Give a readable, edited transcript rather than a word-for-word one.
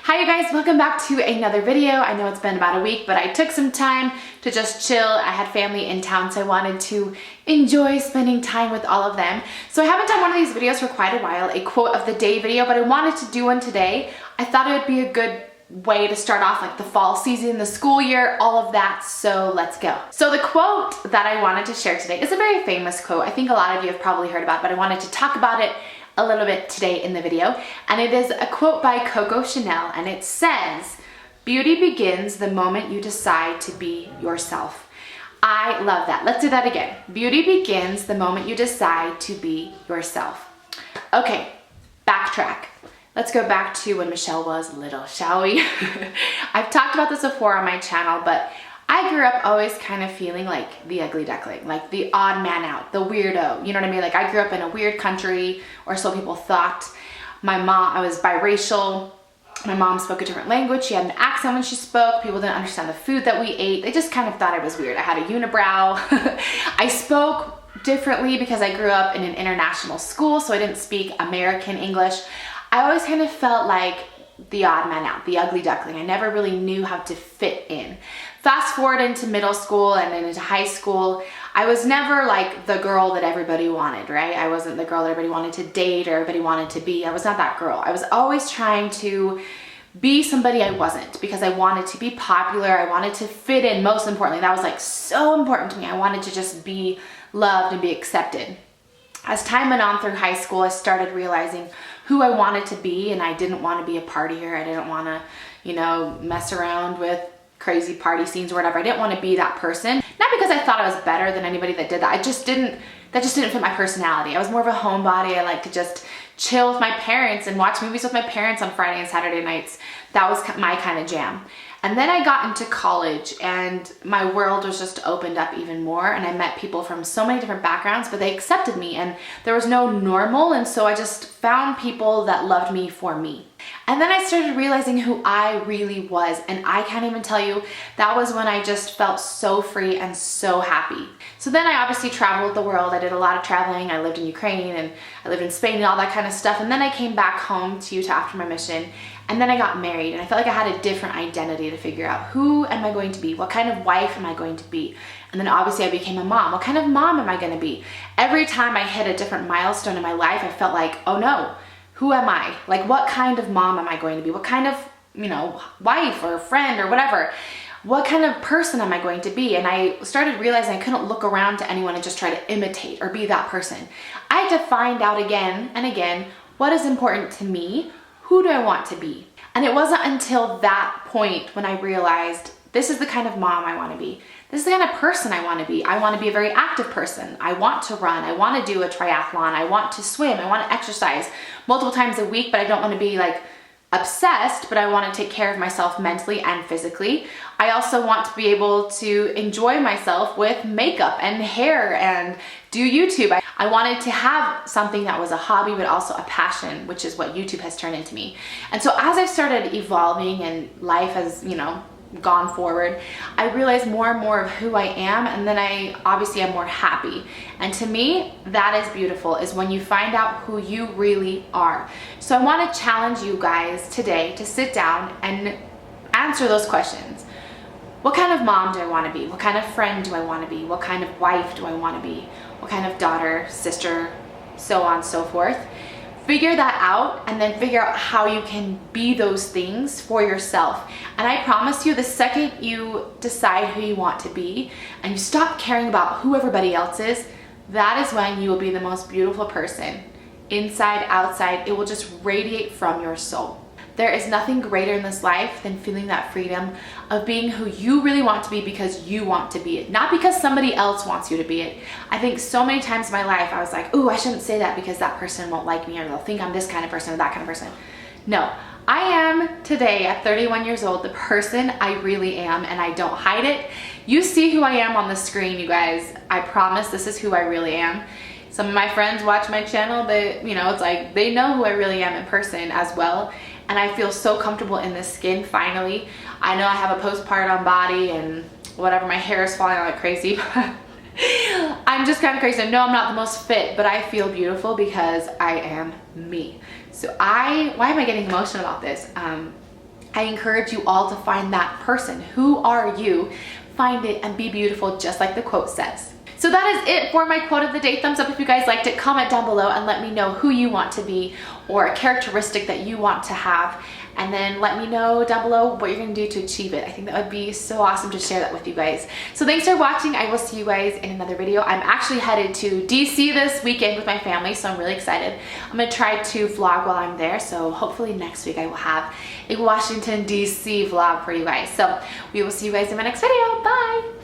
Hi you guys, welcome back to another video. I know it's been about a week, but I took some time to just chill. I had family in town, so I wanted to enjoy spending time with all of them. So I haven't done one of these videos for quite a while, a quote of the day video, but I wanted to do one today. I thought it would be a good way to start off like the fall season, the school year, all of that, so let's go. So the quote that I wanted to share today is a very famous quote. I think a lot of you have probably heard about it, but I wanted to talk about it a little bit today in the video. And it is a quote by Coco Chanel, and it says, "Beauty begins the moment you decide to be yourself." I love that. Let's do that again. Beauty begins the moment you decide to be yourself. Okay, backtrack. Let's go back to when Michelle was little, shall we? I've talked about this before on my channel, but I grew up always kind of feeling like the ugly duckling, like the odd man out, the weirdo, you know what I mean? Like I grew up in a weird country, or so people thought. I was biracial. My mom spoke a different language. She had an accent when she spoke. People didn't understand the food that we ate. They just kind of thought I was weird. I had a unibrow. I spoke differently because I grew up in an international school, so I didn't speak American English. I always kind of felt like the odd man out, the ugly duckling. I never really knew how to fit in. Fast forward into middle school and then into high school, I was never like the girl that everybody wanted, right? I wasn't the girl that everybody wanted to date or everybody wanted to be. I was not that girl. I was always trying to be somebody I wasn't because I wanted to be popular. I wanted to fit in, most importantly. That was like so important to me. I wanted to just be loved and be accepted. As time went on through high school, I started realizing who I wanted to be, and I didn't want to be a partier. I didn't want to, mess around with crazy party scenes or whatever. I didn't want to be that person. Not because I thought I was better than anybody that did that. That just didn't fit my personality. I was more of a homebody. I like to just chill with my parents and watch movies with my parents on Friday and Saturday nights. That was my kind of jam. And then I got into college and my world was just opened up even more, and I met people from so many different backgrounds, but they accepted me and there was no normal, and so I just found people that loved me for me. And then I started realizing who I really was, and I can't even tell you, that was when I just felt so free and so happy. So then I obviously traveled the world. I did a lot of traveling. I lived in Ukraine and I lived in Spain and all that kind of stuff. And then I came back home to Utah after my mission, and then I got married, and I felt like I had a different identity to figure out who am I going to be? What kind of wife am I going to be? And then obviously I became a mom. What kind of mom am I going to be? Every time I hit a different milestone in my life, I felt like, oh no, who am I? Like, what kind of mom am I going to be? What kind of, wife or friend or whatever? What kind of person am I going to be? And I started realizing I couldn't look around to anyone and just try to imitate or be that person. I had to find out again and again, what is important to me? Who do I want to be? And it wasn't until that point when I realized this is the kind of mom I want to be. This is the kind of person I want to be. I want to be a very active person. I want to run. I want to do a triathlon. I want to swim. I want to exercise multiple times a week, but I don't want to be like obsessed, but I want to take care of myself mentally and physically. I also want to be able to enjoy myself with makeup and hair and do YouTube. I wanted to have something that was a hobby, but also a passion, which is what YouTube has turned into me. And so as I've started evolving and life has, gone forward, I realized more and more of who I am, and then I obviously am more happy. And to me, that is beautiful, is when you find out who you really are. So I want to challenge you guys today to sit down and answer those questions. What kind of mom do I want to be? What kind of friend do I want to be? What kind of wife do I want to be? What kind of daughter, sister, so on and so forth? Figure that out, and then figure out how you can be those things for yourself. And I promise you, the second you decide who you want to be and you stop caring about who everybody else is, that is when you will be the most beautiful person. Inside, outside, it will just radiate from your soul. There is nothing greater in this life than feeling that freedom of being who you really want to be because you want to be it, not because somebody else wants you to be it. I think so many times in my life I was like, ooh, I shouldn't say that because that person won't like me, or they'll think I'm this kind of person or that kind of person. No, I am today at 31 years old the person I really am, and I don't hide it. You see who I am on the screen, you guys. I promise this is who I really am. Some of my friends watch my channel, it's like they know who I really am in person as well. And I feel so comfortable in this skin, finally. I know I have a postpartum body and whatever, my hair is falling out like crazy. I'm just kind of crazy. No, I'm not the most fit, but I feel beautiful because I am me. So why am I getting emotional about this? I encourage you all to find that person. Who are you? Find it and be beautiful, just like the quote says. So that is it for my quote of the day. Thumbs up if you guys liked it. Comment down below and let me know who you want to be or a characteristic that you want to have. And then let me know down below what you're gonna do to achieve it. I think that would be so awesome to share that with you guys. So thanks for watching. I will see you guys in another video. I'm actually headed to DC this weekend with my family, so I'm really excited. I'm gonna try to vlog while I'm there, so hopefully next week I will have a Washington DC vlog for you guys. So we will see you guys in my next video. Bye.